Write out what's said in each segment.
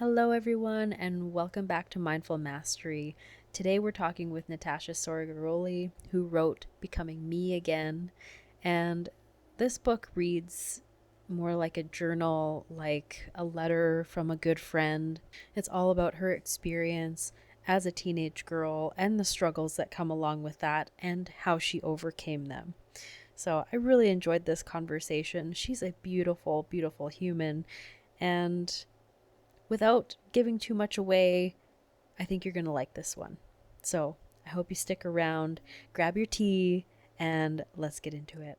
Hello, everyone, and welcome back to Mindful Mastery. Today, we're talking with Natasha Soregaroli, who wrote Becoming Me Again. And this book reads more like a journal, like a letter from a good friend. It's all about her experience as a teenage girl and the struggles that come along with that and how she overcame them. So, I really enjoyed this conversation. She's a beautiful, beautiful human. And without giving too much away, I think you're going to like this one. So I hope you stick around, grab your tea, and let's get into it.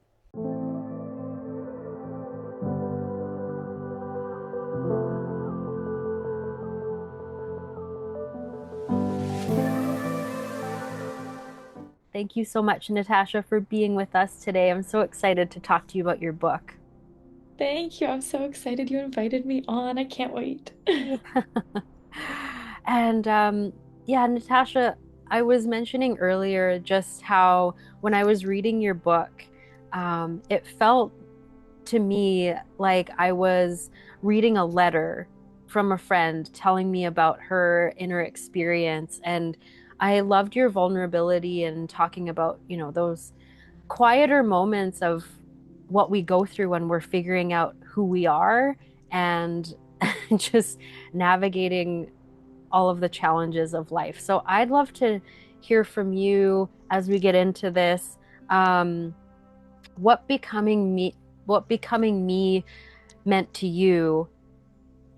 Thank you so much, Natasha, for being with us today. I'm so excited to talk to you about your book. Thank you. I'm so excited you invited me on. I can't wait. Yeah. and yeah, Natasha, I was mentioning earlier just how when I was reading your book, it felt to me like I was reading a letter from a friend telling me about her inner experience. And I loved your vulnerability and talking about, those quieter moments of what we go through when we're figuring out who we are and just navigating all of the challenges of life. So I'd love to hear from you as we get into this. Um, what becoming me what becoming me meant to you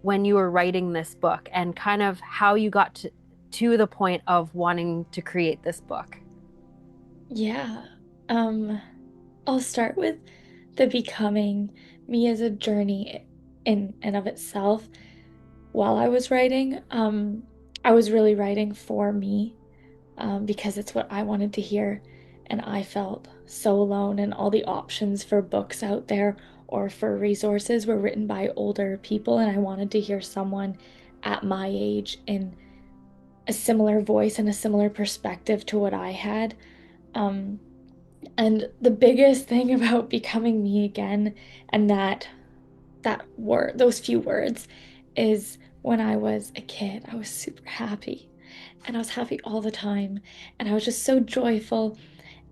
when you were writing this book and kind of how you got to the point of wanting to create this book. Yeah. Um, I'll start with the becoming me as a journey in and of itself. While I was writing, I was really writing for me, because it's what I wanted to hear. And I felt so alone, and all the options for books out there or for resources were written by older people, and I wanted to hear someone at my age in a similar voice and a similar perspective to what I had. Um, and the biggest thing about becoming me again and that word, those few words, is when I was a kid, I was super happy. And I was happy all the time. And I was just so joyful.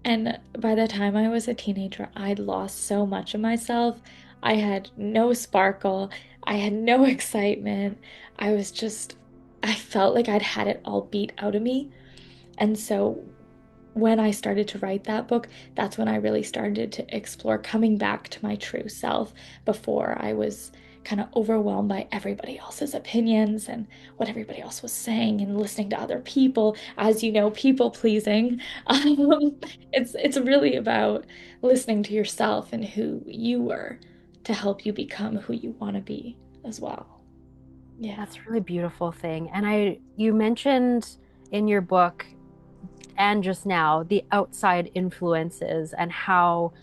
And by the time I was a teenager, I'd lost so much of myself. I had no sparkle. I had no excitement. I was just, I felt like I'd had it all beat out of me. And so when I started to write that book, that's when I really started to explore coming back to my true self before I was kind of overwhelmed by everybody else's opinions and what everybody else was saying and listening to other people. As you know, people pleasing. Um, it's really about listening to yourself and who you were to help you become who you want to be as well. Yeah. That's a really beautiful thing. And you mentioned in your book and just now the outside influences and how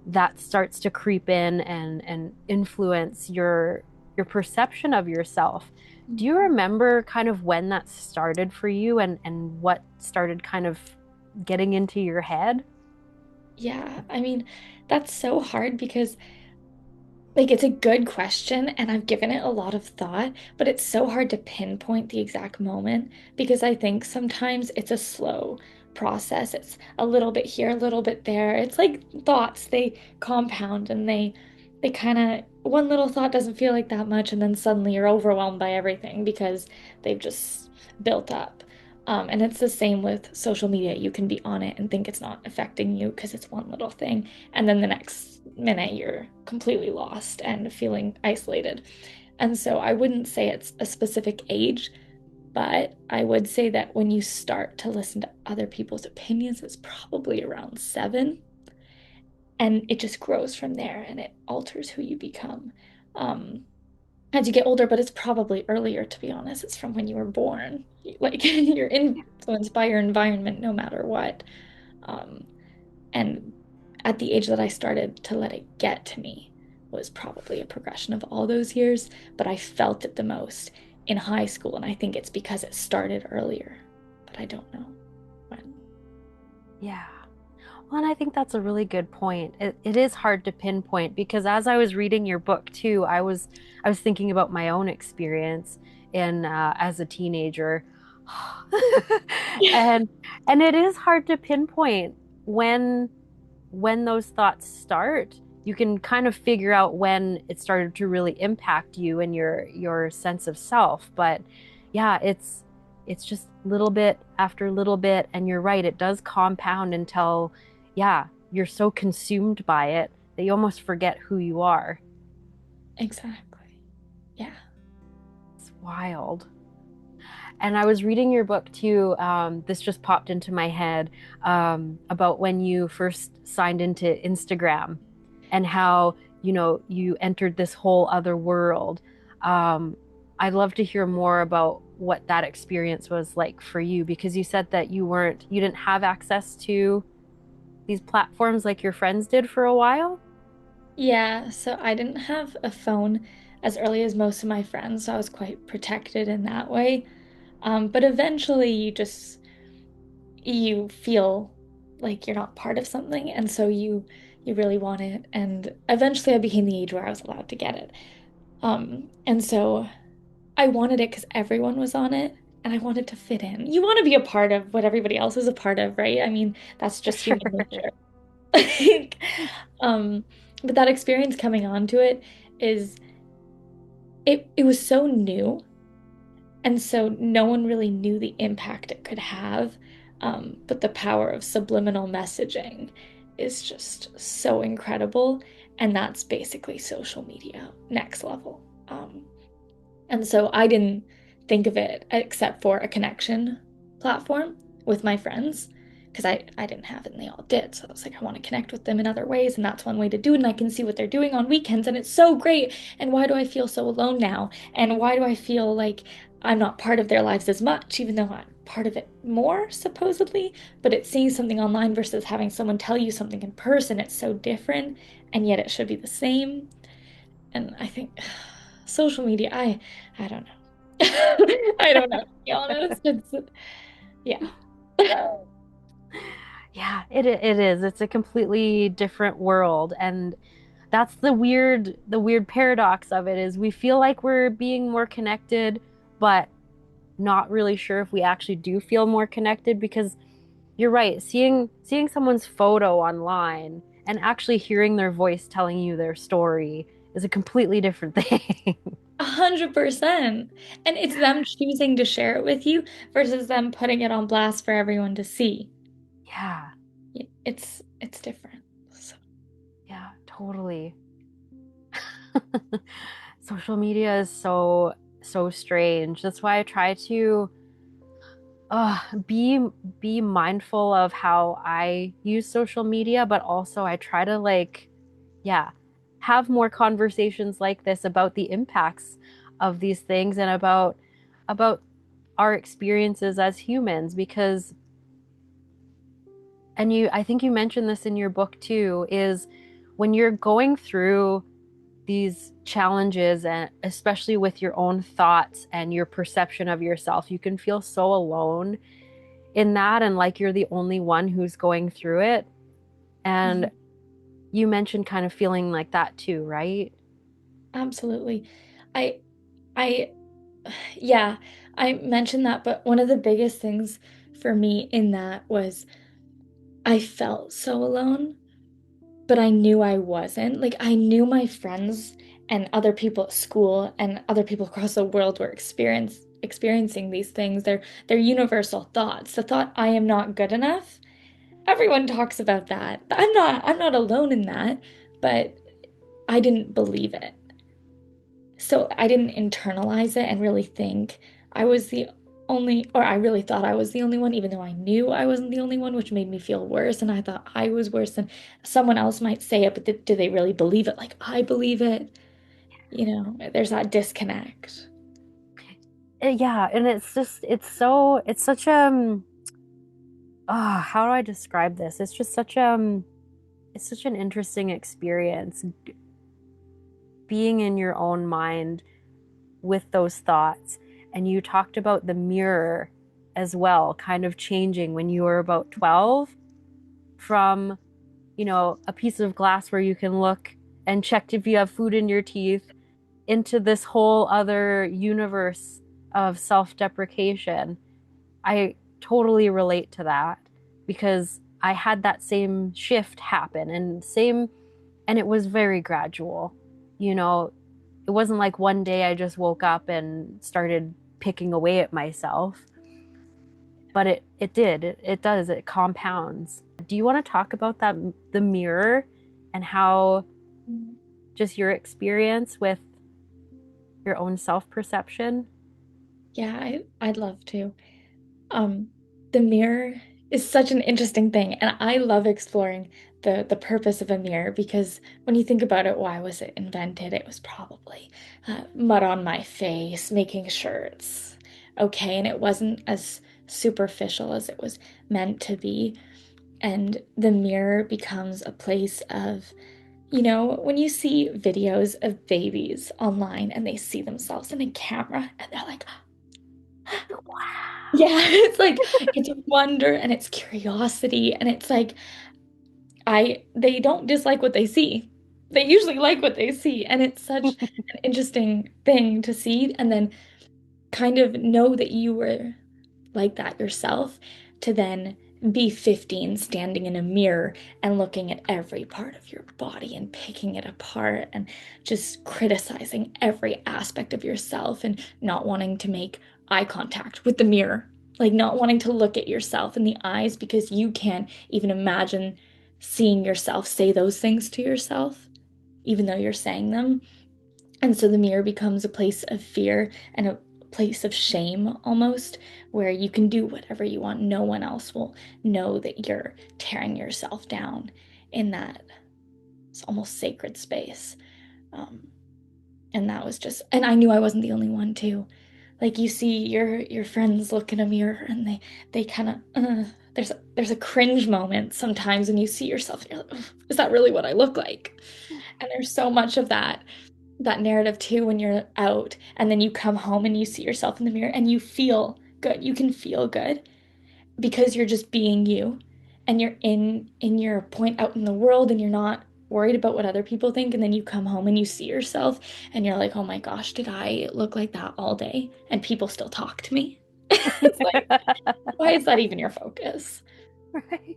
that starts to creep in and influence your perception of yourself. Do you Mhm. remember kind of when that started for you and what started kind of getting into your head? Yeah, I mean, that's so hard because like it's a good question and I've given it a lot of thought, but it's so hard to pinpoint the exact moment because I think sometimes it's a slow process. It's a little bit here, a little bit there. It's like thoughts, they compound and they kind of one little thought doesn't feel like that much and then suddenly you're overwhelmed by everything because they've just built up. And it's the same with social media. You can be on it and think it's not affecting you because it's one little thing. And then the next minute, you're completely lost and feeling isolated. And so I wouldn't say it's a specific age, but I would say that when you start to listen to other people's opinions, it's probably around 7. And it just grows from there and it alters who you become. Um, as you get older, but it's probably earlier, to be honest. It's from when you were born. Like you're influenced by your environment no matter what. Um, and at the age that I started to let it get to me was probably a progression of all those years, but I felt it the most in high school. And I think it's because it started earlier, but I don't know when. Yeah. Well, and I think that's a really good point. It is hard to pinpoint because as I was reading your book too, I was thinking about my own experience in as a teenager. and and it is hard to pinpoint when those thoughts start. You can kind of figure out when it started to really impact you and your sense of self. But yeah, it's just little bit after little bit, and you're right, it does compound until, yeah, you're so consumed by it that you almost forget who you are. Exactly. Yeah. It's wild. And I was reading your book too. This just popped into my head, about when you first signed into Instagram and how, you entered this whole other world. Um, I'd love to hear more about what that experience was like for you, because you said that you didn't have access to these platforms like your friends did for a while. Yeah, so I didn't have a phone as early as most of my friends, so I was quite protected in that way. But eventually you feel like you're not part of something, and so you really want it. And eventually I became the age where I was allowed to get it. And so I wanted it because everyone was on it, and I wanted to fit in. You want to be a part of what everybody else is a part of, right? I mean, that's For just sure. human nature. Like, um, but that experience coming onto it is it was so new, and so no one really knew the impact it could have. But the power of subliminal messaging is just so incredible, and that's basically social media next level. And so I didn't think of it except for a connection platform with my friends because I didn't have it and they all did. So I was like, I want to connect with them in other ways. And that's one way to do it. And I can see what they're doing on weekends. And it's so great. And why do I feel so alone now? And why do I feel like I'm not part of their lives as much, even though I'm part of it more, supposedly? But it's seeing something online versus having someone tell you something in person. It's so different. And yet it should be the same. And I think social media, I don't know. I don't know, to be honest. It's yeah. Yeah, it is. It's a completely different world, and that's the weird paradox of it is we feel like we're being more connected, but not really sure if we actually do feel more connected, because you're right, seeing someone's photo online and actually hearing their voice telling you their story is a completely different thing. 100%. And it's them choosing to share it with you versus them putting it on blast for everyone to see. Yeah, It's different. So, yeah, totally. Social media is so strange. That's why I try to uh be be mindful of how I use social media, but also I try to, like, yeah, have more conversations like this about the impacts of these things and about our experiences as humans, because, and I think you mentioned this in your book too, is when you're going through these challenges, and especially with your own thoughts and your perception of yourself, you can feel so alone in that, and like you're the only one who's going through it. And mhm. you mentioned kind of feeling like that too, right? Absolutely. I I yeah, I mentioned that, but one of the biggest things for me in that was I felt so alone. But I knew I wasn't. Like I knew my friends and other people at school and other people across the world were experiencing these things. They're universal thoughts. The thought I am not good enough. Everyone talks about that. I'm not alone in that, but I didn't believe it. So I didn't internalize it and really think I was the or I really thought I was the only one, even though I knew I wasn't the only one, which made me feel worse. And I thought I was worse than someone else might say it, but do they really believe it? Like I believe it, there's that disconnect. Yeah, and it's just it's such how do I describe this? It's just it's such an interesting experience being in your own mind with those thoughts. And you talked about the mirror as well, kind of changing when you were about 12 from, a piece of glass where you can look and check if you have food in your teeth, into this whole other universe of self-deprecation. I totally relate to that because I had that same shift happen and it was very gradual. You know, it wasn't like one day I just woke up and started picking away at myself, but it does, it compounds. Do you want to talk about that, the mirror, and how Mm. just your experience with your own self-perception? Yeah, I'd love to. Um, the mirror is such an interesting thing, and I love exploring the purpose of a mirror because when you think about it, why was it invented? It was probably mud on my face, making sure it's okay, and it wasn't as superficial as it was meant to be. And the mirror becomes a place of, when you see videos of babies online and they see themselves in a camera and they're like, yeah, Wow. it's like it's wonder and it's curiosity and it's like they don't dislike what they see. They usually like what they see and it's such an interesting thing to see and then kind of know that you were like that yourself to then be 15 standing in a mirror and looking at every part of your body and picking it apart and just criticizing every aspect of yourself and not wanting to make eye contact with the mirror, like not wanting to look at yourself in the eyes because you can't even imagine seeing yourself say those things to yourself, even though you're saying them. And so the mirror becomes a place of fear and a place of shame almost, where you can do whatever you want. No one else will know that you're tearing yourself down in that it's almost sacred space. Um, and that was just, and I knew I wasn't the only one too. Like you see your friends look in a mirror and they kind of there's a cringe moment sometimes when you see yourself and you're like, "Ugh, is that really what I look like?" And there's so much of that narrative too when you're out and then you come home and you see yourself in the mirror and you feel good. You can feel good because you're just being you and you're in your point out in the world and you're not worried about what other people think and then you come home and you see yourself and you're like, "Oh my gosh, did I look like that all day?" And people still talk to me. It's like, why is that even your focus? Right.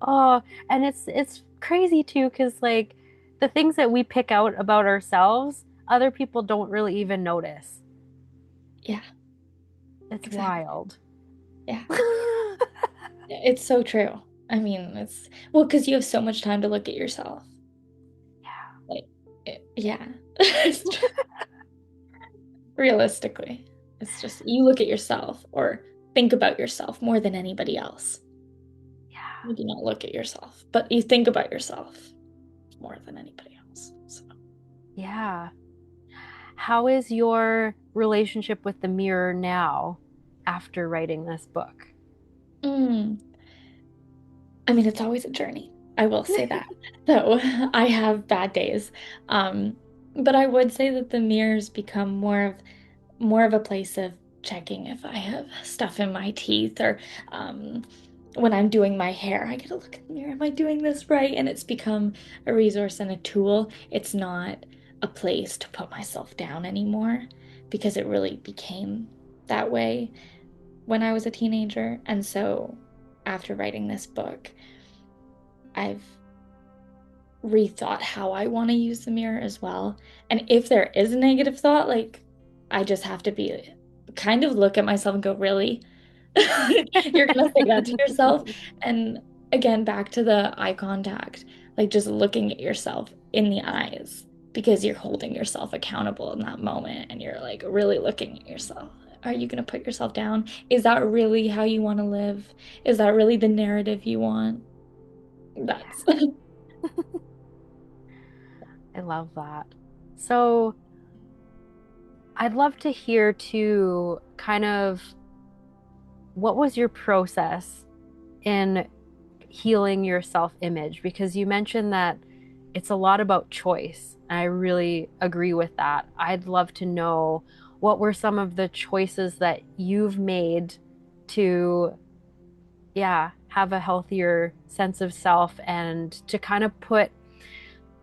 Oh, and it's crazy too, because like the things that we pick out about ourselves, other people don't really even notice. Yeah, It's exactly. wild. Yeah. It's so true. I mean, it's well, because you have so much time to look at yourself. Like, yeah. It's just, realistically, it's just you look at yourself or think about yourself more than anybody else. Yeah. You do not look at yourself, but you think about yourself more than anybody else. So, Yeah. How is your relationship with the mirror now after writing this book? mm, I mean, it's always a journey. I will say that. Though I have bad days. Um, but I would say that the mirrors become more of a place of checking if I have stuff in my teeth or um, when I'm doing my hair, I get to look in the mirror. Am I doing this right? And it's become a resource and a tool. It's not a place to put myself down anymore because it really became that way when I was a teenager. And so after writing this book, I've rethought how I want to use the mirror as well. And if there is a negative thought, like I just have to be kind of look at myself and go, really? You're gonna say that to yourself? And again, back to the eye contact, like just looking at yourself in the eyes because you're holding yourself accountable in that moment and you're like really looking at yourself. Are you gonna put yourself down? Is that really how you want to live? Is that really the narrative you want? That's I love that. So I'd love to hear too, kind of what was your process in healing your self-image? Because you mentioned that it's a lot about choice. I really agree with that. I'd love to know what were some of the choices that you've made to, yeah, have a healthier sense of self and to kind of put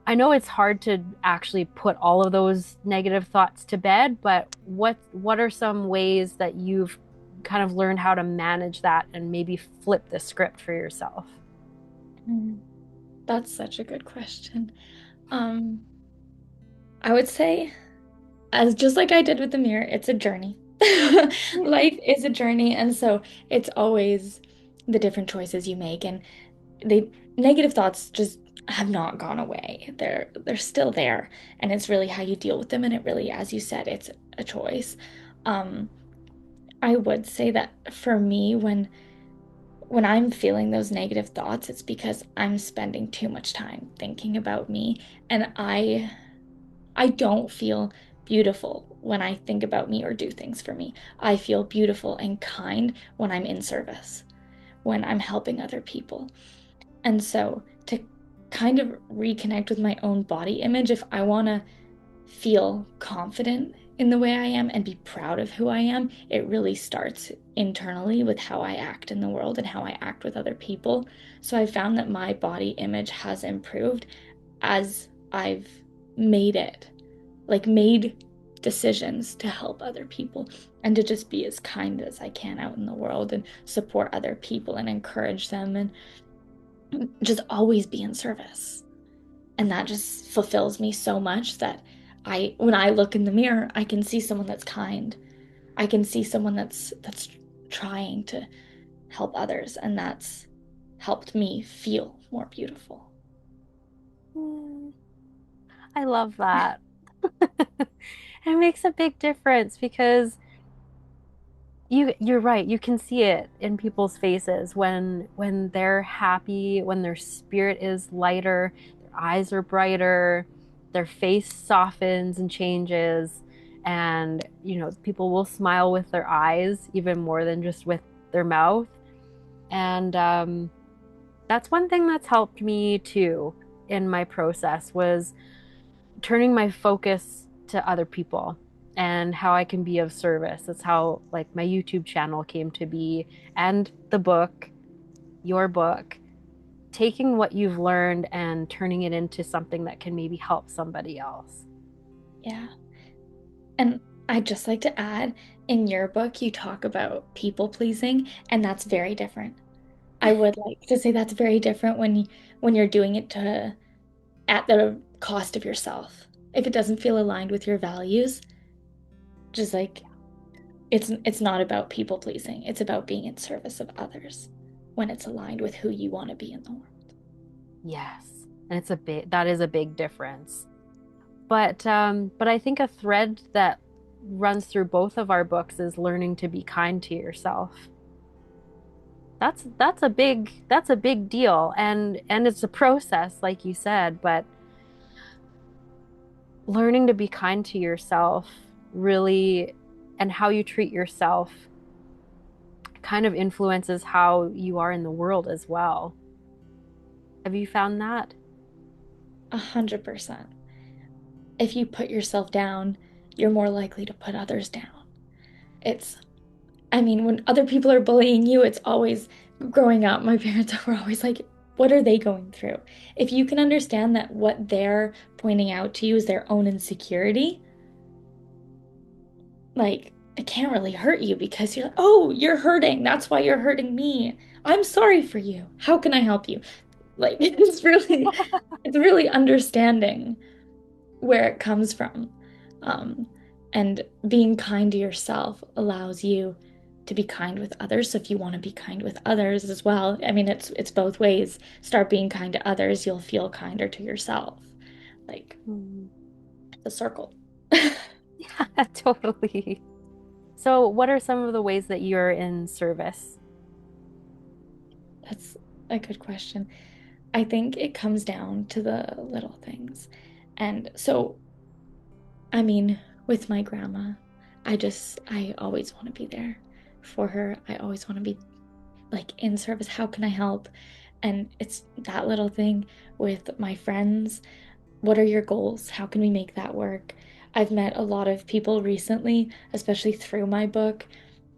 I know it's hard to actually put all of those negative thoughts to bed, but what are some ways that you've kind of learned how to manage that and maybe flip the script for yourself? Mm, that's such a good question. Um, I would say, as just like I did with the mirror, it's a journey. Life is a journey, and so it's always the different choices you make, and they negative thoughts just have not gone away. They're still there, and it's really how you deal with them, and it really, as you said, it's a choice. Um, I would say that for me, when I'm feeling those negative thoughts, it's because I'm spending too much time thinking about me, and I don't feel beautiful when I think about me or do things for me. I feel beautiful and kind when I'm in service, when I'm helping other people. And so to kind of reconnect with my own body image, if I want to feel confident in the way I am and be proud of who I am, it really starts internally with how I act in the world and how I act with other people. So I found that my body image has improved as I've made it, like made decisions to help other people and to just be as kind as I can out in the world and support other people and encourage them and just always be in service. And that just fulfills me so much that when I look in the mirror, I can see someone that's kind. I can see someone that's trying to help others, and that's helped me feel more beautiful. Mm, I love that. It makes a big difference because you're right. You can see it in people's faces when they're happy, when their spirit is lighter, their eyes are brighter, their face softens and changes, and people will smile with their eyes even more than just with their mouth. And that's one thing that's helped me too in my process was turning my focus to other people and how I can be of service. That's how like my YouTube channel came to be, and the book, your book, taking what you've learned and turning it into something that can maybe help somebody else. Yeah. And I'd just like to add, in your book, you talk about people pleasing, and that's very different. I would like to say that's very different when you're doing it to at the cost of yourself. If it doesn't feel aligned with your values, just like it's not about people pleasing. It's about being in service of others when it's aligned with who you want to be in the world. Yes. And that is a big difference. But I think a thread that runs through both of our books is learning to be kind to yourself. That's a big deal, and it's a process like you said, but learning to be kind to yourself really, and how you treat yourself kind of influences how you are in the world as well. Have you found that? 100%. If you put yourself down, you're more likely to put others down. It's, I mean, when other people are bullying you, it's always growing up. My parents were always like, what are they going through? If you can understand that what they're pointing out to you is their own insecurity, like, it can't really hurt you because you're like, oh, you're hurting. That's why you're hurting me. I'm sorry for you. How can I help you? Like, it's really understanding where it comes from. Um, and being kind to yourself allows you to be kind with others. So if you want to be kind with others as well, I mean, it's both ways. Start being kind to others, you'll feel kinder to yourself. Like Mm. the circle. Yeah, totally. So, what are some of the ways that you're in service? That's a good question. I think it comes down to the little things. And so, I mean, with my grandma, I always want to be there for her. I always want to be like in service. How can I help? And it's that little thing with my friends. What are your goals? How can we make that work? I've met a lot of people recently, especially through my book,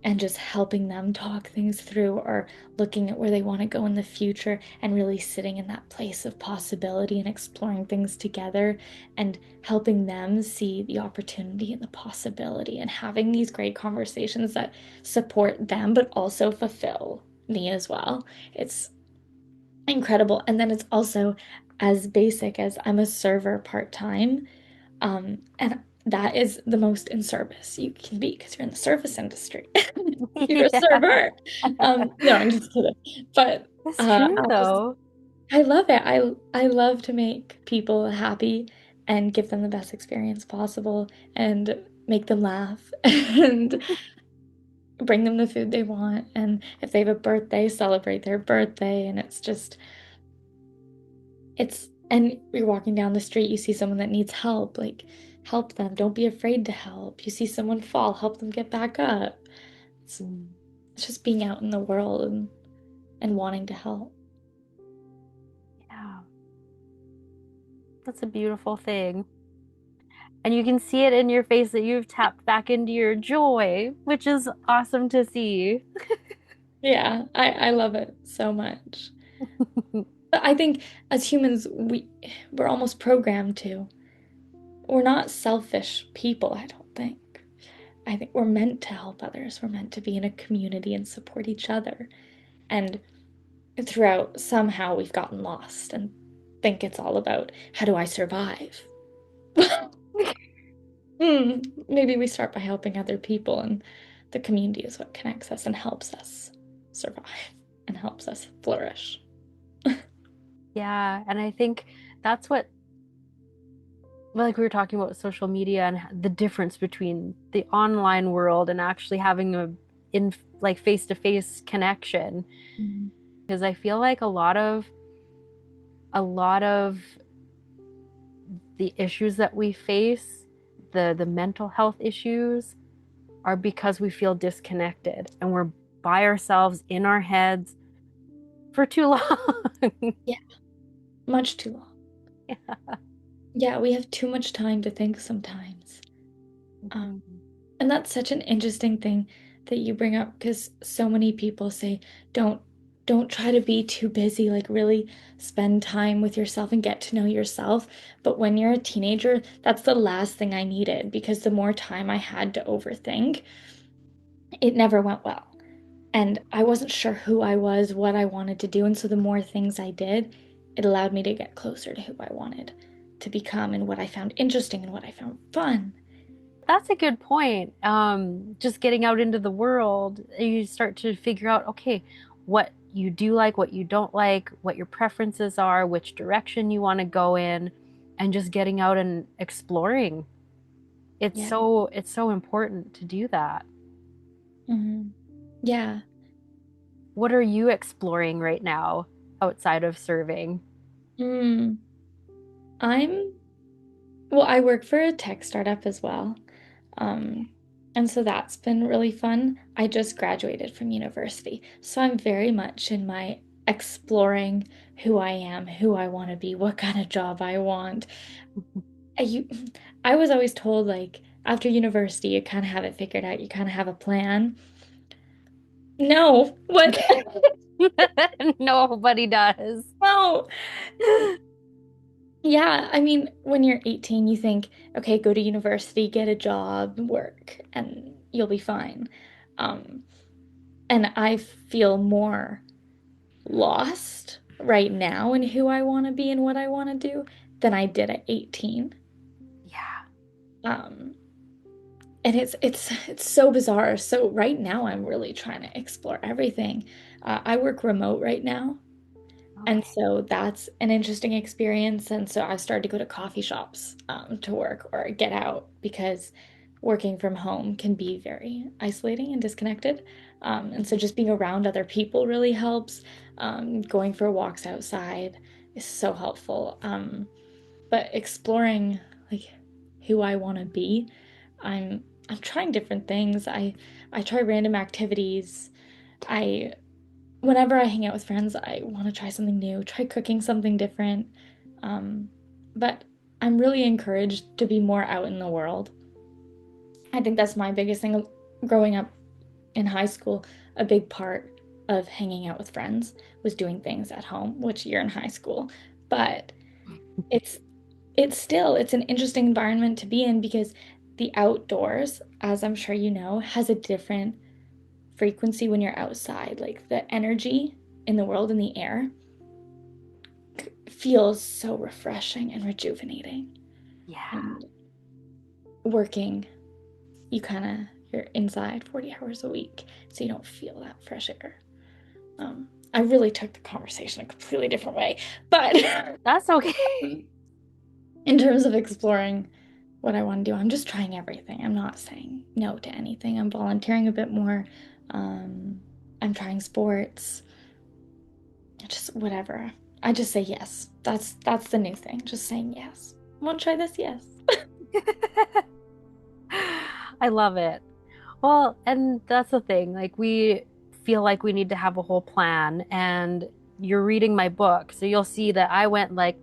and just helping them talk things through or looking at where they want to go in the future and really sitting in that place of possibility and exploring things together and helping them see the opportunity and the possibility and having these great conversations that support them but also fulfill me as well. It's incredible. And then it's also as basic as I'm a server part-time. And that is the most in service you can be because you're in the service industry. You're a Yeah. server. No, I'm just kidding. But It's true though. I love it. I love to make people happy and give them the best experience possible and make them laugh and bring them the food they want. And if they have a birthday, celebrate their birthday. And it's just and you're walking down the street, you see someone that needs help, like help them. Don't be afraid to help. You see someone fall, help them get back up. It's, Mm. it's just being out in the world and wanting to help. Yeah, that's a beautiful thing. And you can see it in your face that you've tapped back into your joy, which is awesome to see. Yeah, I love it so much. But I think as humans, we're almost programmed to. We're not selfish people, I don't think. I think we're meant to help others. We're meant to be in a community and support each other. And throughout, somehow we've gotten lost and think it's all about how do I survive? Maybe we start by helping other people, and the community is what connects us and helps us survive and helps us flourish. Yeah, and I think that's what, like we were talking about social media and the difference between the online world and actually having a in like face-to-face connection. Mhm. Because I feel like a lot of the issues that we face, the mental health issues, are because we feel disconnected and we're by ourselves in our heads for too long. Yeah, much too long. Yeah, we have too much time to think sometimes. Um, Mhm. and that's such an interesting thing that you bring up because so many people say, don't don't try to be too busy, like really spend time with yourself and get to know yourself. But when you're a teenager, that's the last thing I needed because the more time I had to overthink, it never went well. And I wasn't sure who I was, what I wanted to do. And so the more things I did, it allowed me to get closer to who I wanted to become and what I found interesting and what I found fun. That's a good point. Just getting out into the world, you start to figure out, okay, what you do like, what you don't like, what your preferences are, which direction you want to go in, and just getting out and exploring. Yeah. It's so important to do that. Hmm. Yeah. What are you exploring right now outside of serving? Mm. I'm, well, I work for a tech startup as well. Um, and so that's been really fun. I just graduated from university. So I'm very much in my exploring who I am, who I want to be, what kind of job I want. You, I was always told like after university, you kind of have it figured out, you kind of have a plan. No, what? Nobody does. No. Yeah, I mean, when you're 18, you think, okay, go to university, get a job, work, and you'll be fine. Um, and I feel more lost right now in who I want to be and what I want to do than I did at 18. Yeah. Um, and it's so bizarre. So right now I'm really trying to explore everything. I work remote right now, and Okay. so that's an interesting experience. And so I've started to go to coffee shops to work or get out because working from home can be very isolating and disconnected. And so just being around other people really helps. Going for walks outside is so helpful. But exploring like who I want to be, I'm trying different things. I try random activities. I Whenever I hang out with friends, I want to try something new, try cooking something different. Um, but I'm really encouraged to be more out in the world. I think that's my biggest thing growing up in high school, a big part of hanging out with friends was doing things at home, which you're in high school. But it's it's an interesting environment to be in because the outdoors, as I'm sure you know, has a different frequency when you're outside. Like the energy in the world in the air feels so refreshing and rejuvenating. Yeah. And working, you're inside 40 hours a week, so you don't feel that fresh air. I really took the conversation a completely different way, but That's okay. in terms of exploring what I want to do, I'm just trying everything. I'm not saying no to anything. I'm volunteering a bit more. Um, I'm trying sports, just whatever. I just say yes. That's the new thing. Just saying yes. Want to try this? Yes. I love it. Well, and that's the thing. Like, we feel like we need to have a whole plan, and you're reading my book, so you'll see that I went like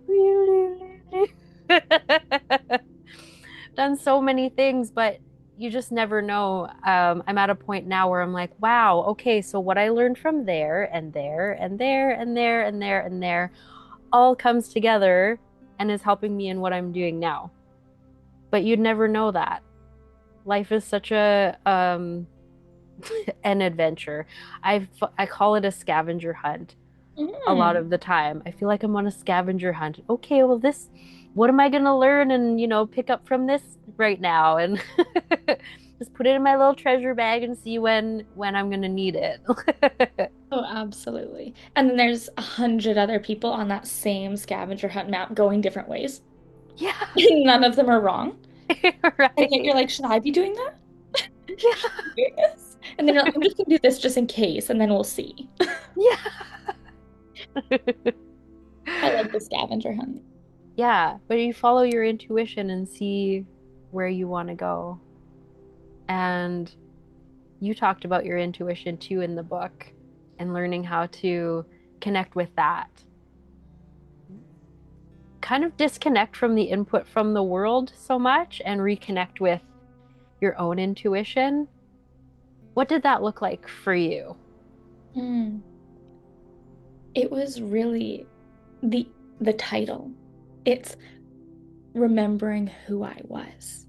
done so many things, but you just never know. I'm at a point now where I'm like, wow, okay, so what I learned from there and there and there and there and there and there all comes together and is helping me in what I'm doing now. But you'd never know that. Life is such a an adventure. I call it a scavenger hunt a lot Mm. of the time. I feel like I'm on a scavenger hunt. Okay, well this what am I going to learn and pick up from this right now and just put it in my little treasure bag and see when I'm going to need it. Oh, absolutely. And then there's 100 other people on that same scavenger hunt map going different ways. Yeah. None of them are wrong. And yet Right. you're like, should I be doing that? Yeah. Should I be doing this? And then you're like, I'm just gonna do this just in case, and then we'll see. Yeah. I like the scavenger hunt. Yeah, but you follow your intuition and see where you want to go. And you talked about your intuition too in the book and learning how to connect with that. Kind of disconnect from the input from the world so much and reconnect with your own intuition. What did that look like for you? Mm. It was really the title. It's remembering who I was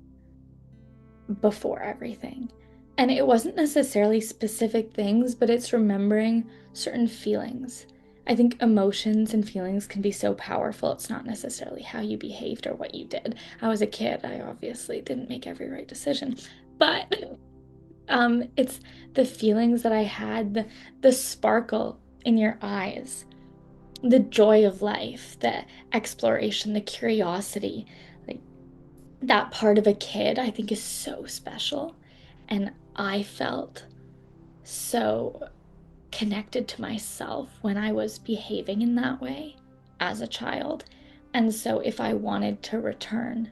before everything. And it wasn't necessarily specific things, but it's remembering certain feelings. I think emotions and feelings can be so powerful. It's not necessarily how you behaved or what you did. I was a kid. I obviously didn't make every right decision. But it's the feelings that I had, the sparkle in your eyes, the joy of life, the exploration, the curiosity. Like that part of a kid, I think is so special. And I felt so connected to myself when I was behaving in that way as a child. And so if I wanted to return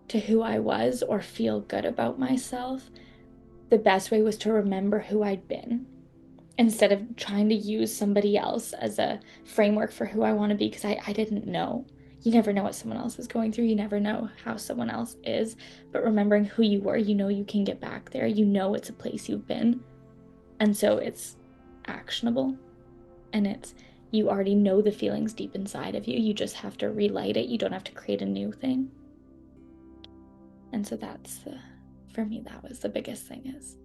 to who I was or feel good about myself, the best way was to remember who I'd been instead of trying to use somebody else as a framework for who I want to be because I didn't know. You never know what someone else is going through. You never know how someone else is. But remembering who you were, you know you can get back there. You know it's a place you've been. And so it's actionable and you already know the feelings deep inside of you. You just have to relight it. You don't have to create a new thing. And so for me, that was the biggest thing is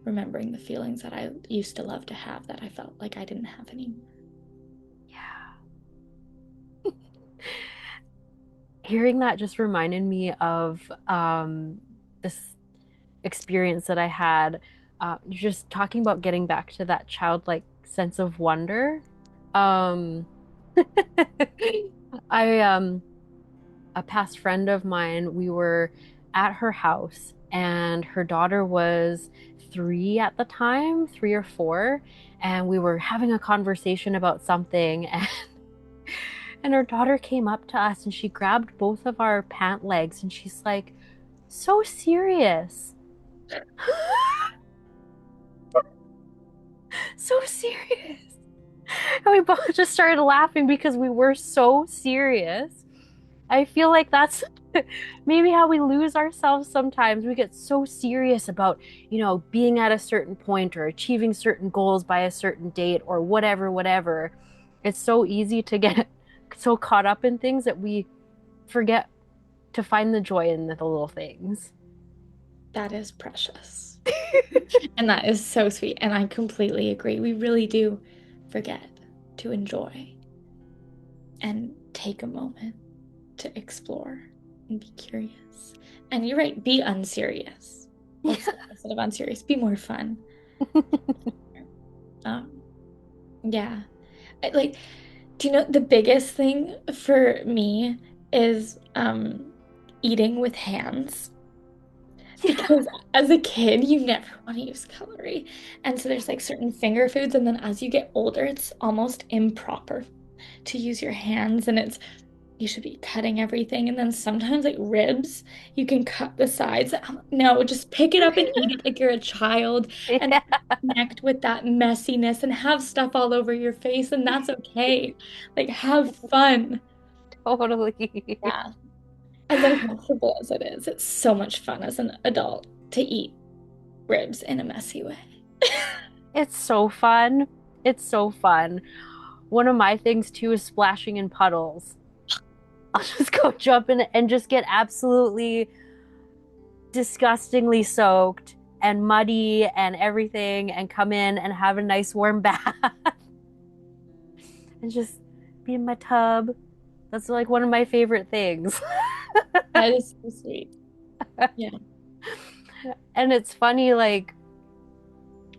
remembering the feelings that I used to love to have that I felt like I didn't have anymore. Yeah. Hearing that just reminded me of this experience that I had. Just talking about getting back to that childlike sense of wonder. Um, I a past friend of mine, we were at her house and her daughter was 3 at the time, 3 or 4, and we were having a conversation about something and her daughter came up to us and she grabbed both of our pant legs and she's like, so serious. So serious. And we both just started laughing because we were so serious. I feel like that's Maybe how we lose ourselves sometimes. We get so serious about, being at a certain point or achieving certain goals by a certain date or whatever, whatever. It's so easy to get so caught up in things that we forget to find the joy in the little things. That is precious. And that is so sweet. And I completely agree. We really do forget to enjoy and take a moment to explore and be curious. And you're right, be unserious. Let's say instead of unserious, be more fun. Um, yeah. Like, do you know the biggest thing for me is eating with hands? Yeah. Because as a kid, you never want to use cutlery. And so there's like certain finger foods, and then as you get older, it's almost improper to use your hands, and it's you should be cutting everything. And then sometimes like ribs, you can cut the sides. No, just pick it up and eat it like you're a child and Yeah, connect with that messiness and have stuff all over your face, and that's okay. Like have fun. totally. Yeah. As uncomfortable as it is, it's so much fun as an adult to eat ribs in a messy way. It's so fun. It's so fun. One of my things too is splashing in puddles. I'll just go jump in and just get absolutely disgustingly soaked and muddy and everything and come in and have a nice warm bath and just be in my tub. That's like one of my favorite things. That is so sweet. Yeah. And it's funny, like,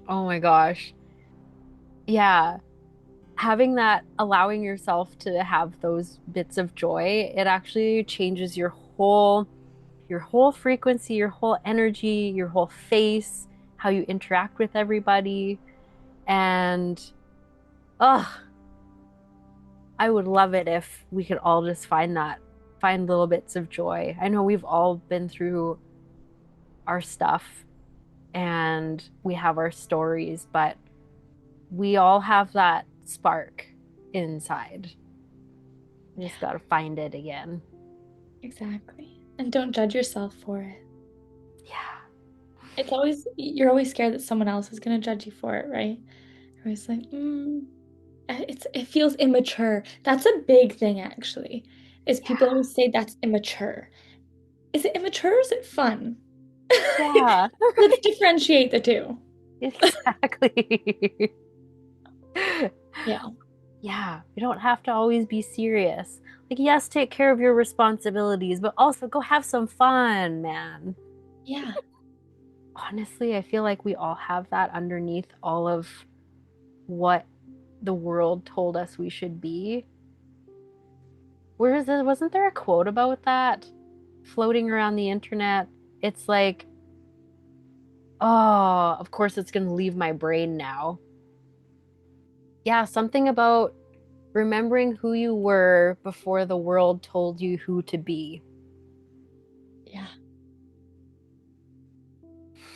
oh my gosh. Yeah. Having that, allowing yourself to have those bits of joy, it actually changes your whole frequency, your whole energy, your whole face, how you interact with everybody. And oh, I would love it if we could all just find little bits of joy. I know we've all been through our stuff and we have our stories, but we all have that spark inside. We just got to find it again. Exactly. And don't judge yourself for it. Yeah. It's always, you're always scared that someone else is going to judge you for it, right? You're always like, it feels immature. That's a big thing, actually, is people Yeah. always say that's immature. Is it immature or is it fun? Yeah. Let's differentiate the two. Exactly. Yeah. Yeah, you don't have to always be serious. Like, yes, take care of your responsibilities, but also go have some fun, man. Yeah. Honestly, I feel like we all have that underneath all of what the world told us we should be. Where is it? Wasn't there a quote about that floating around the internet? It's like, oh, of course it's going to leave my brain now. Yeah, something about remembering who you were before the world told you who to be. Yeah.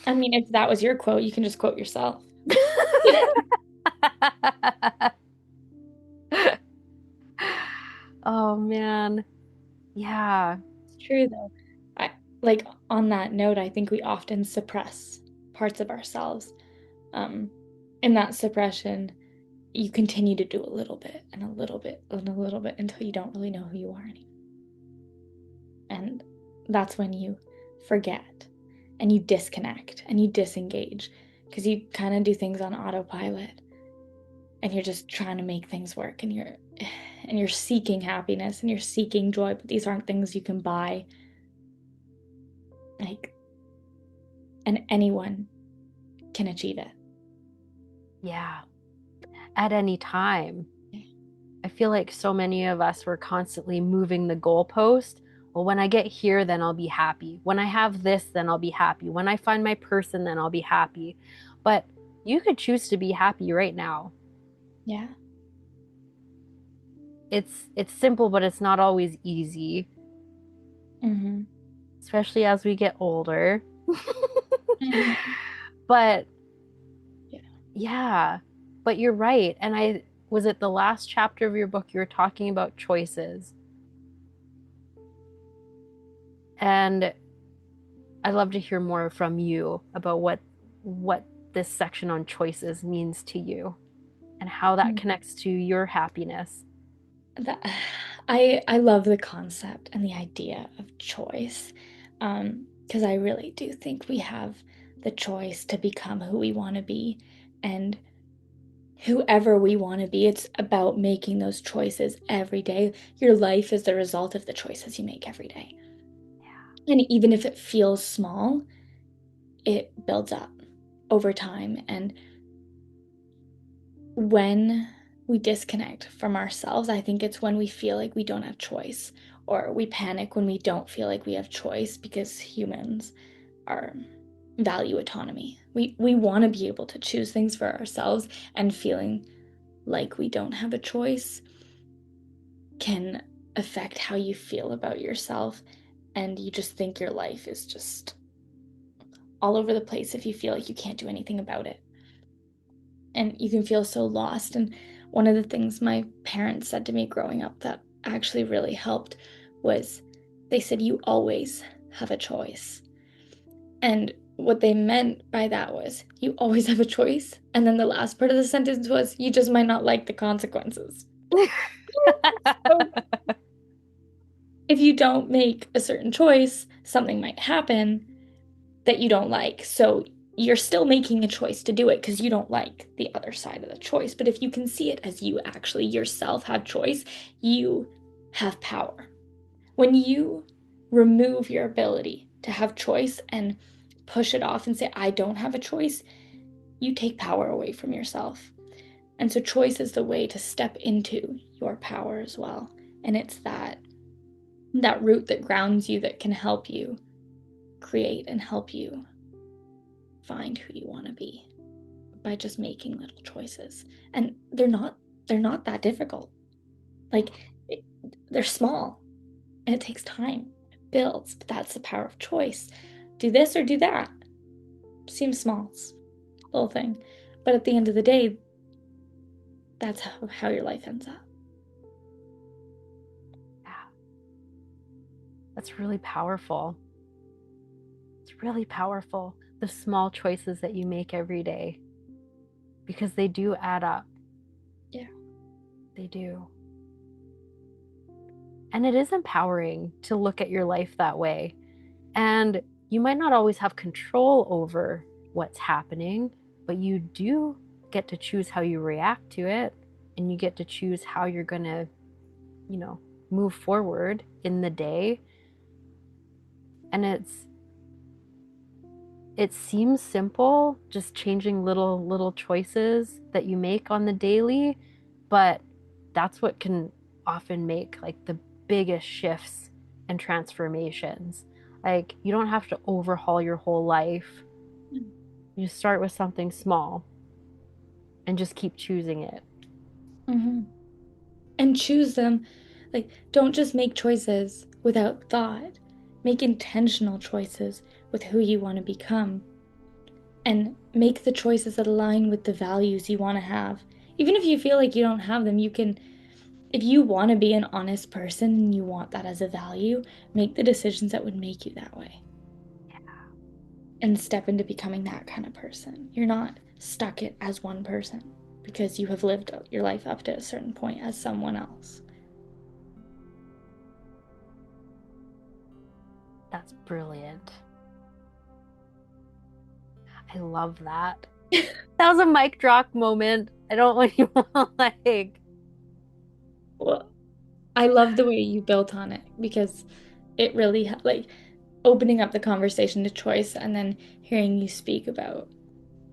I mean, if that was your quote, you can just quote yourself. Oh man. Yeah. It's true though. I like on that note, I think we often suppress parts of ourselves. Um, in that suppression, you continue to do a little bit and a little bit and a little bit until you don't really know who you are anymore. And that's when you forget and you disconnect and you disengage because you kind of do things on autopilot and you're just trying to make things work and you're seeking happiness and you're seeking joy, but these aren't things you can buy. Like, and anyone can achieve it. Yeah. At any time. I feel like so many of us were constantly moving the goalpost. Well, when I get here, then I'll be happy. When I have this, then I'll be happy. When I find my person, then I'll be happy. But you could choose to be happy right now. Yeah. It's simple, but it's not always easy, Hmm. especially as we get older. Hmm. But Yeah. yeah, but you're right. And I was it the last chapter of your book you were talking about choices. And I'd love to hear more from you about what this section on choices means to you and how that Mm. connects to your happiness. That, I love the concept and the idea of choice. Because I really do think we have the choice to become who we want to be and whoever we want to be. It's about making those choices every day. Your life is the result of the choices you make every day. And even if it feels small, it builds up over time. And when we disconnect from ourselves, I think it's when we feel like we don't have choice, or we panic when we don't feel like we have choice because humans are value autonomy. We want to be able to choose things for ourselves, and feeling like we don't have a choice can affect how you feel about yourself, and you just think your life is just all over the place if you feel like you can't do anything about it. And you can feel so lost. And one of the things my parents said to me growing up that actually really helped was they said, "You always have a choice." And what they meant by that was, you always have a choice. And then the last part of the sentence was, you just might not like the consequences. So if you don't make a certain choice, something might happen that you don't like. So you're still making a choice to do it because you don't like the other side of the choice. But if you can see it as you actually yourself have choice, you have power. When you remove your ability to have choice and push it off and say, I don't have a choice, you take power away from yourself. And so choice is the way to step into your power as well. And it's that root that grounds you, that can help you create and help you find who you want to be by just making little choices. And they're not that difficult. Like it, they're small and it takes time. It builds, but that's the power of choice. Do this or do that. Seems small, it's a little thing. But at the end of the day, that's how your life ends up. Yeah, that's really powerful. It's really powerful. The small choices that you make every day, because they do add up. Yeah. They do. And it is empowering to look at your life that way. And you might not always have control over what's happening, but you do get to choose how you react to it. And you get to choose how you're going to, you know, move forward in the day. And it seems simple, just changing little choices that you make on the daily, but that's what can often make like the biggest shifts and transformations. Like you don't have to overhaul your whole life. You start with something small and just keep choosing it. Mm-hmm. And choose them. Like, don't just make choices without thought. Make intentional choices with who you want to become. And make the choices that align with the values you want to have. Even if you feel like you don't have them, you can, if you want to be an honest person and you want that as a value, make the decisions that would make you that way and step into becoming that kind of person. You're not stuck it as one person because you have lived your life up to a certain point as someone else. That's brilliant. I love that. That was a mic drop moment. I don't want you to like. Well, I love the way you built on it because it really like opening up the conversation to choice and then hearing you speak about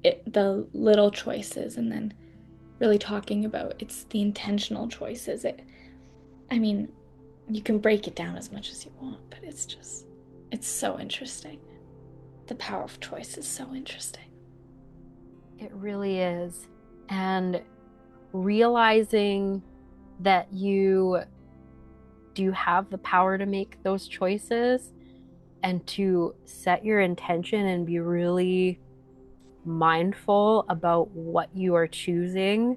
it, the little choices, and then really talking about it's the intentional choices. I mean, you can break it down as much as you want, but it's so interesting. The power of choice is so interesting. It really is. And realizing that you do have the power to make those choices and to set your intention and be really mindful about what you are choosing.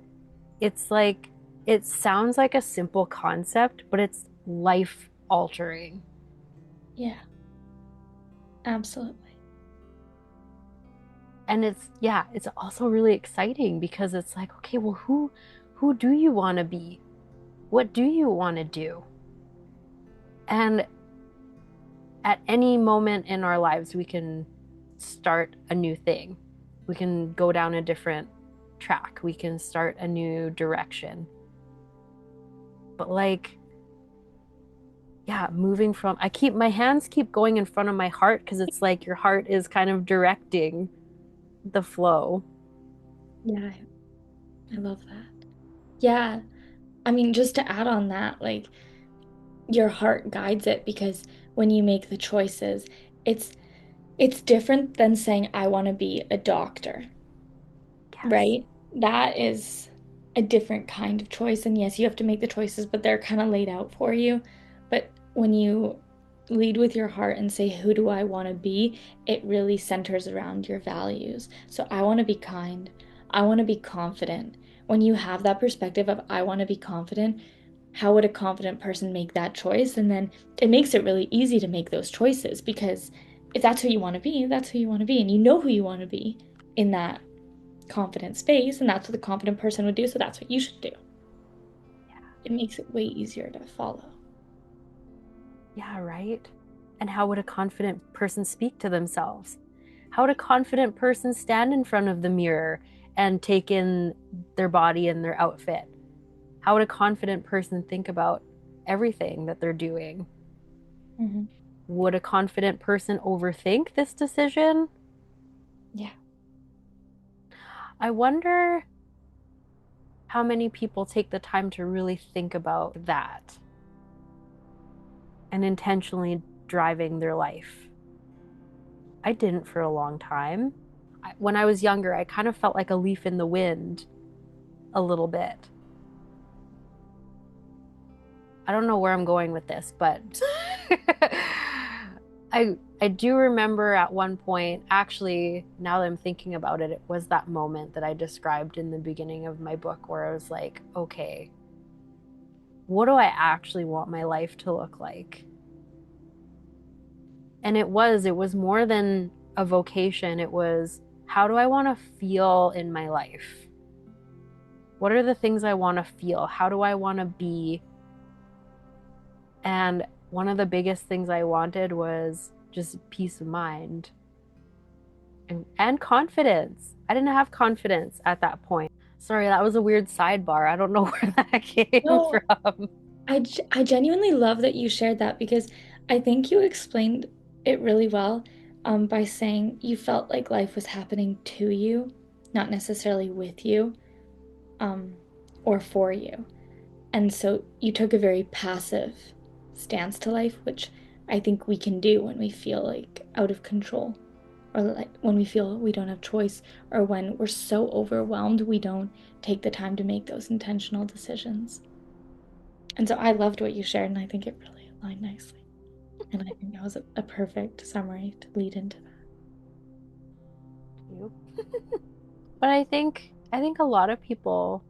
It's like, it sounds like a simple concept, but it's life altering. Yeah. Absolutely. And it's, yeah, it's also really exciting because it's like, okay, well, who do you want to be? What do you want to do? And at any moment in our lives, we can start a new thing. We can go down a different track. We can start a new direction. But like, yeah, moving from, I keep my hands keep going in front of my heart because it's like your heart is kind of directing the flow. Yeah, I love that. Yeah. I mean, just to add on that, like your heart guides it because when you make the choices, it's it's different than saying I want to be a doctor. Yes. Right? That is a different kind of choice. And yes, you have to make the choices, but they're kind of laid out for you. But when you lead with your heart and say, who do I want to be? It really centers around your values. So I want to be kind. I want to be confident. When you have that perspective of, I want to be confident, how would a confident person make that choice? And then it makes it really easy to make those choices because if that's who you want to be, that's who you want to be. And you know who you want to be in that confident space, and that's what the confident person would do, so that's what you should do. It makes it way easier to follow. Yeah, right. And how would a confident person speak to themselves? How would a confident person stand in front of the mirror and take in their body and their outfit? How would a confident person think about everything that they're doing? Hmm. Would a confident person overthink this decision? Yeah. I wonder how many people take the time to really think about that and intentionally driving their life. I didn't for a long time. When I was younger, I kind of felt like a leaf in the wind a little bit. I don't know where I'm going with this, but I do remember at one point, actually, now that I'm thinking about it, it was that moment that I described in the beginning of my book where I was like, okay, what do I actually want my life to look like? And it was more than a vocation. It was, how do I want to feel in my life? What are the things I want to feel? How do I want to be? And one of the biggest things I wanted was just peace of mind and confidence. I didn't have confidence at that point. Sorry, that was a weird sidebar. I don't know where that came No, from. I genuinely love that you shared that because I think you explained it really well by saying you felt like life was happening to you, not necessarily with you um, or for you. And so you took a very passive stance to life, which I think we can do when we feel like out of control, or like when we feel we don't have choice, or when we're so overwhelmed we don't take the time to make those intentional decisions. And so I loved what you shared, and I think it really aligned nicely. And I think that was a perfect summary to lead into that. But I think a lot of people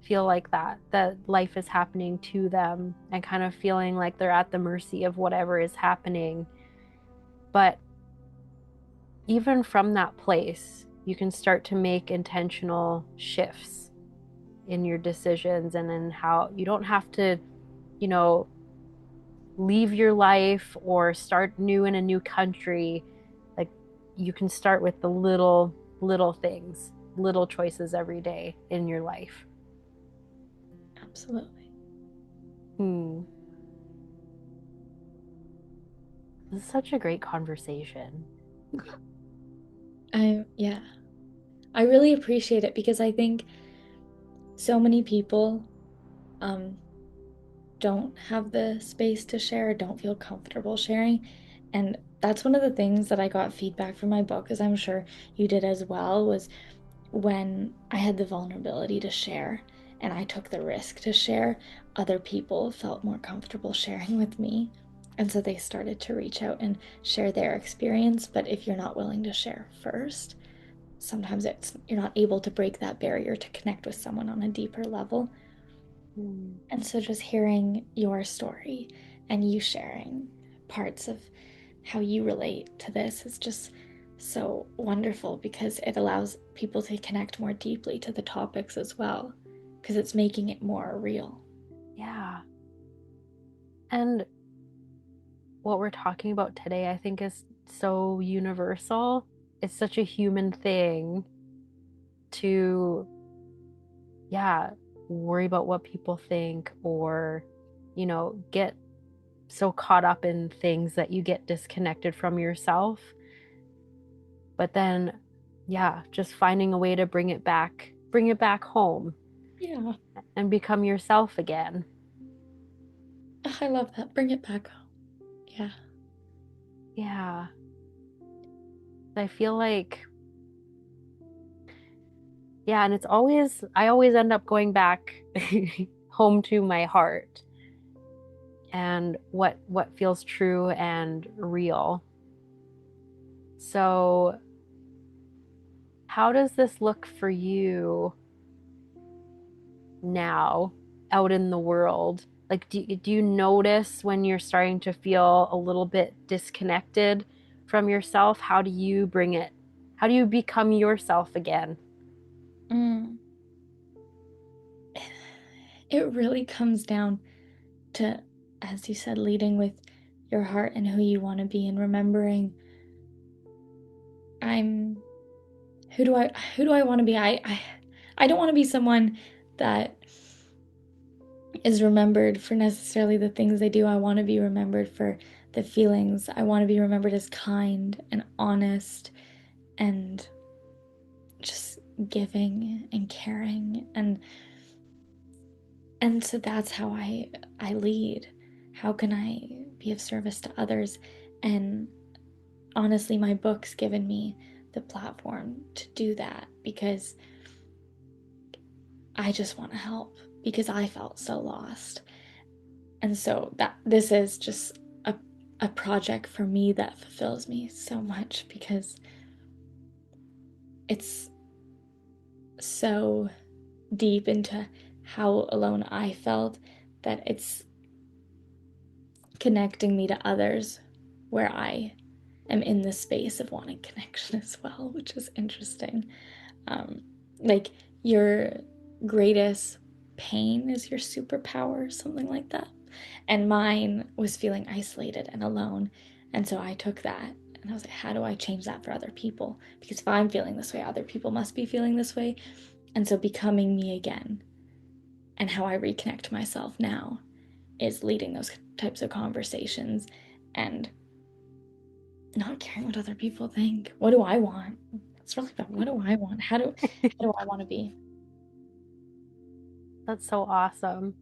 feel like that life is happening to them and kind of feeling like they're at the mercy of whatever is happening. But even from that place, you can start to make intentional shifts in your decisions and in how you don't have to, you know, leave your life or start new in a new country. Like you can start with the little things, little choices every day in your life. Absolutely. Hmm. This is such a great conversation. Yeah, I really appreciate it because I think so many people um, don't have the space to share, don't feel comfortable sharing. And that's one of the things that I got feedback from my book, as I'm sure you did as well, was when I had the vulnerability to share and I took the risk to share, other people felt more comfortable sharing with me. And so they started to reach out and share their experience. But if you're not willing to share first, sometimes you're not able to break that barrier to connect with someone on a deeper level. Hmm. And so just hearing your story and you sharing parts of how you relate to this is just so wonderful because it allows people to connect more deeply to the topics as well, because it's making it more real. Yeah. And what we're talking about today, I think, is so universal. It's such a human thing to, yeah, worry about what people think or, get so caught up in things that you get disconnected from yourself. But then, yeah, just finding a way to bring it back home Yeah, and become yourself again. I love that. Bring it back home. Yeah. Yeah. I feel like, yeah, and I always end up going back home to my heart and what feels true and real. So, how does this look for you now out in the world? Like, do you notice when you're starting to feel a little bit disconnected from yourself? How do you become yourself again? Mm. It really comes down to, as you said, leading with your heart and who you want to be and remembering I'm who do I want to be? I don't want to be someone that is remembered for necessarily the things they do. I want to be remembered for the feelings. I want to be remembered as kind and honest and just giving and caring and so that's how I lead. How can I be of service to others? And honestly, my book's given me the platform to do that because I just want to help because I felt so lost. And so that this is just a project for me that fulfills me so much because it's so deep into how alone I felt that it's connecting me to others where I am in the space of wanting connection as well, which is interesting. Um, like your greatest pain is your superpower, something like that. And mine was feeling isolated and alone. And so I took that and I was like, how do I change that for other people? Because if I'm feeling this way, other people must be feeling this way. And so becoming me again and how I reconnect to myself now is leading those types of conversations and not caring what other people think. What do I want? It's really about what do I want? How do I want to be? That's so awesome.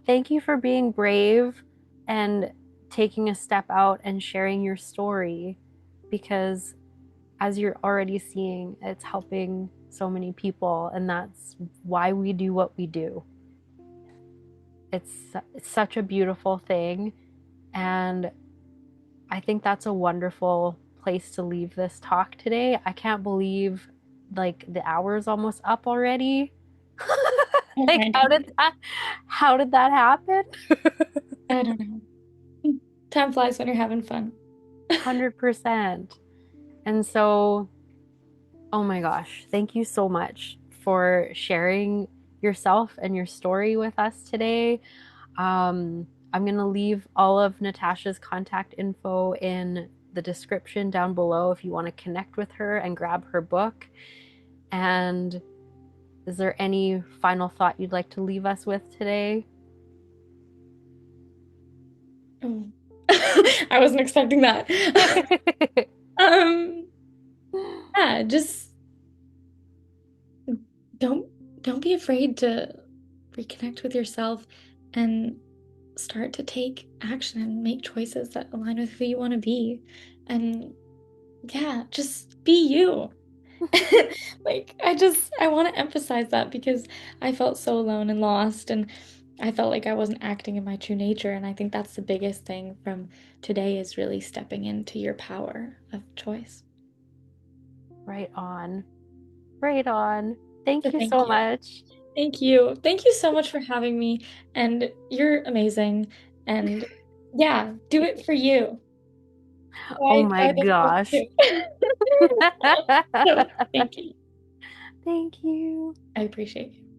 Thank you for being brave and taking a step out and sharing your story because, as you're already seeing, it's helping so many people, and that's why we do what we do. It's such a beautiful thing, and I think that's a wonderful place to leave this talk today. I can't believe like the hour's almost up already. Like I know. how did that happen? I don't know. Time flies when you're having fun. 100%. And so, oh my gosh, thank you so much for sharing yourself and your story with us today. I'm going to leave all of Natasha's contact info in the description down below if you want to connect with her and grab her book. And is there any final thought you'd like to leave us with today? Oh. I wasn't expecting that. Um, yeah, just don't don't be afraid to reconnect with yourself and start to take action and make choices that align with who you want to be. And yeah, just be you. Like I want to emphasize that because I felt so alone and lost and I felt like I wasn't acting in my true nature and I think that's the biggest thing from today is really stepping into your power of choice. Right on. Right on. So Thank you thank so you. much. Thank you. Thank you so much for having me and you're amazing and yeah, do it for you. Oh I my enjoyed this book gosh. too. So thank you. Thank you. I appreciate you.